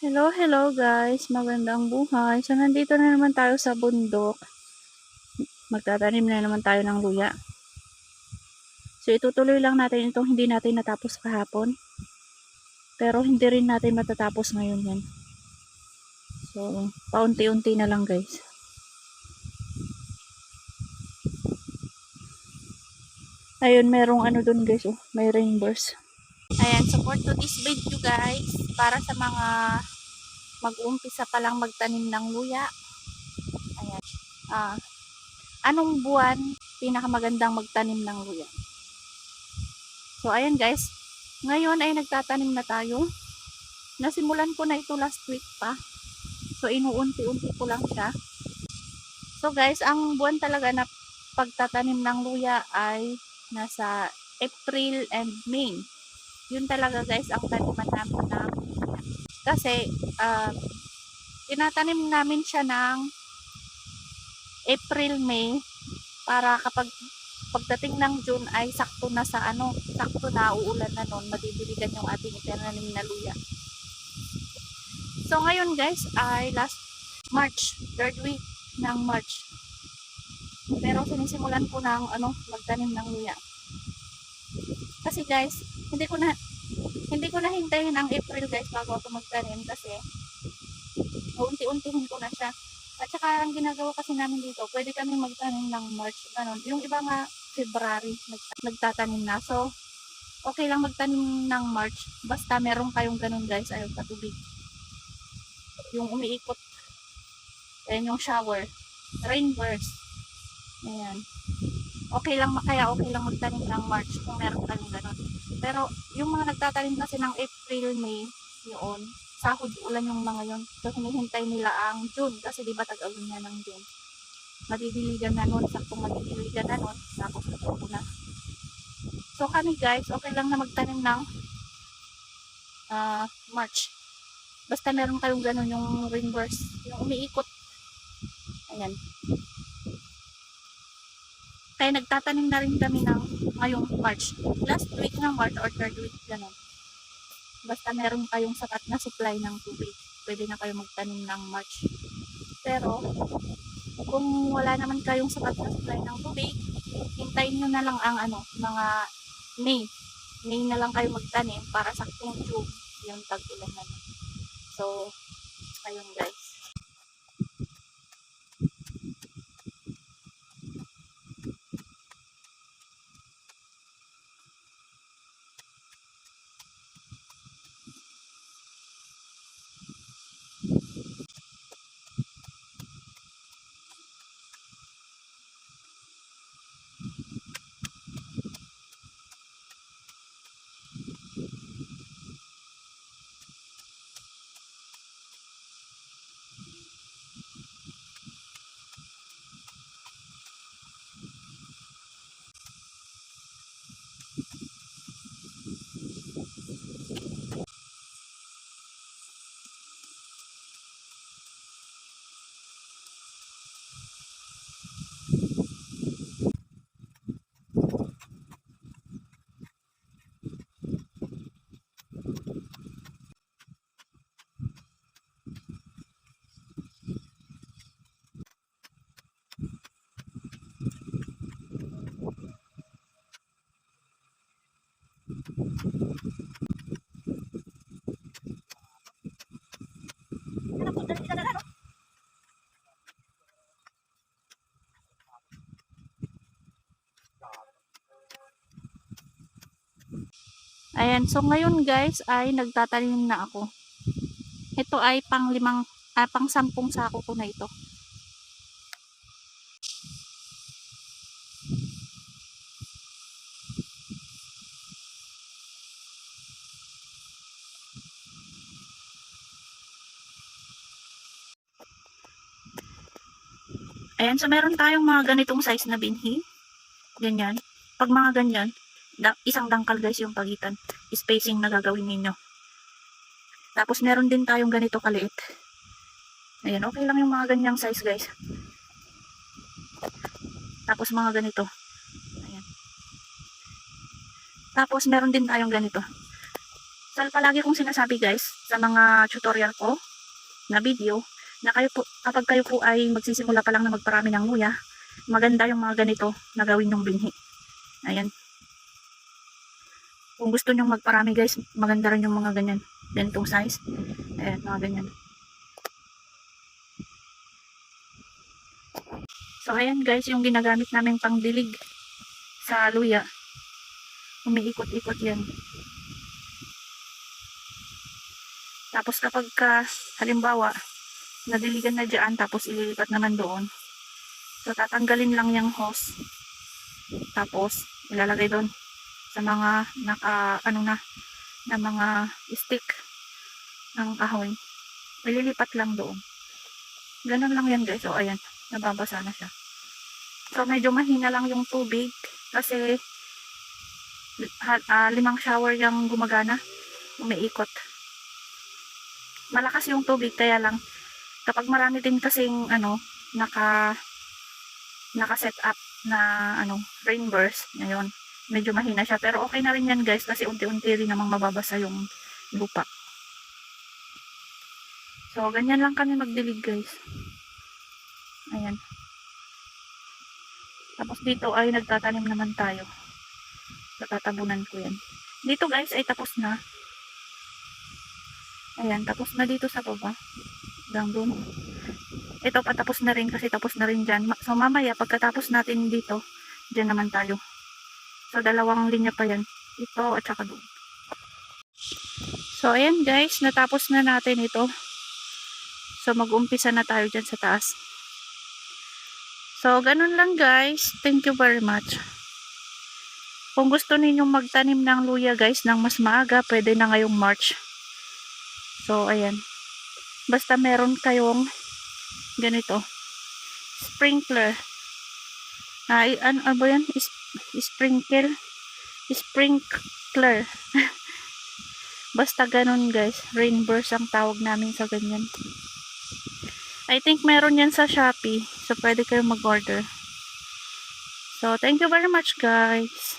Hello, hello guys. Magandang buhay. So, nandito na naman tayo sa bundok. Magtatanim na naman tayo ng luya. So, itutuloy lang natin itong hindi natin natapos kahapon. Pero hindi rin natin matatapos ngayon yan. So, paunti-unti na lang guys. Ayun, merong ano dun guys. Oh, may rainbows. Ayan, support to this video guys. Para sa mga mag-uumpisa pa lang magtanim ng luya. Ayan. Anong buwan pinakamagandang magtanim ng luya? So, ayan guys. Ngayon ay nagtatanim na tayo. Nasimulan ko na ito last week pa. So, inuunti-unti ko lang siya. So, guys, ang buwan talaga na pagtatanim ng luya ay nasa April and May. Yun talaga guys ang taniman namin na kasi tinatanim namin siya ng April, May para kapag pagdating ng June ay sakto na sa sakto na uulan na noon, madidiligan yung ating itinanim na luya. So ngayon guys ay last March, third week ng March. Pero sinisimulan ko ng magtanim ng luya. Kasi guys, hindi ko na hintayin ang April guys bago ako magtanim kasi unti-untihin ko na siya. At saka ang ginagawa kasi namin dito, pwede kami magtanim ng March, ganun. Yung iba nga February nagtatanim na. So, okay lang magtanim ng March. Basta meron kayong ganun guys, ayaw patubig. Yung umiikot. Ayan yung shower. Rainburst. Ayan. Okay lang magtanim ng March kung meron kayong ganun. Pero, yung mga nagtatanim kasi ng April, May, yun, sahod ulan yung mga yun. So, hinihintay nila ang June. Kasi diba tag-alun na ng June. Madidiligan na nun. Saktong madidiligan na nun. Tapos ito na. So, kami guys, okay lang na magtanim ng March. Basta meron kayong ganun yung rainburst. Yung umiikot. Ayan. Kaya nagtatanim na rin kami ng ngayong March. Last week ng March or third week, ganun. Basta meron kayong sapat na supply ng tubig, pwede na kayo magtanim ng March. Pero, kung wala naman kayong sapat na supply ng tubig, hintayin nyo na lang ang mga May. May na lang kayo magtanim para saktong June yung tag-ulan na nun. So, ayun guys. Ayan, so ngayon guys ay nagtatanim na ako. Ito ay pang 10 sako ko na ito. Ayan, so meron tayong mga ganitong size na binhi. Ganyan. Pag mga ganyan, isang dangkal guys yung pagitan. Spacing na gagawin ninyo. Tapos meron din tayong ganito kaliit. Ayan, okay lang yung mga ganyang size guys. Tapos mga ganito. Ayan. Tapos meron din tayong ganito. So, palagi kong sinasabi guys, sa mga tutorial ko na video, na kayo po, kapag kayo po ay magsisimula pa lang na magparami ng luya, maganda yung mga ganito na gawin yung binhi. Ayan. Kung gusto nyong magparami guys, maganda rin yung mga ganyan. Ganitong size. Ayan, mga ganyan. So, ayan guys, yung ginagamit namin pangdilig sa luya. Umiikot-ikot yan. Tapos kapag halimbawa, nadiligan na dyan, tapos ililipat naman doon. So, tatanggalin lang yung hose. Tapos, ilalagay doon sa mga na mga stick ng kahoy. Ililipat lang doon. Ganun lang yan guys. So, ayan. Nababasa na siya. So, medyo mahina lang yung tubig. Kasi, 5 shower yung gumagana. Umiikot. Malakas yung tubig, kaya lang kapag marami din kasing naka-set up na rain burst, ngayon medyo mahina siya, pero okay na rin yan guys kasi unti-unti rin namang mababasa yung lupa. So ganyan lang kami magdilig guys. Ayan. Tapos dito ay nagtatanim naman tayo. Natatabunan ko yan. Dito guys ay tapos na. Ayan, tapos na dito sa baba. Hanggang doon. Ito patapos na rin kasi tapos na rin dyan. So mamaya pagkatapos natin dito, dyan naman tayo. So 2 linya pa yan. Ito at saka doon. So ayan guys, natapos na natin ito. So mag-umpisa na tayo dyan sa taas. So ganun lang guys. Thank you very much. Kung gusto ninyong magtanim ng luya guys ng mas maaga, pwede na ngayong March. So ayan. Basta meron kayong ganito. Sprinkler. Ano ba yan? Sprinkler. Basta ganun guys. Rain burst ang tawag namin sa ganyan. I think meron yan sa Shopee. So pwede kayong mag-order. So thank you very much guys.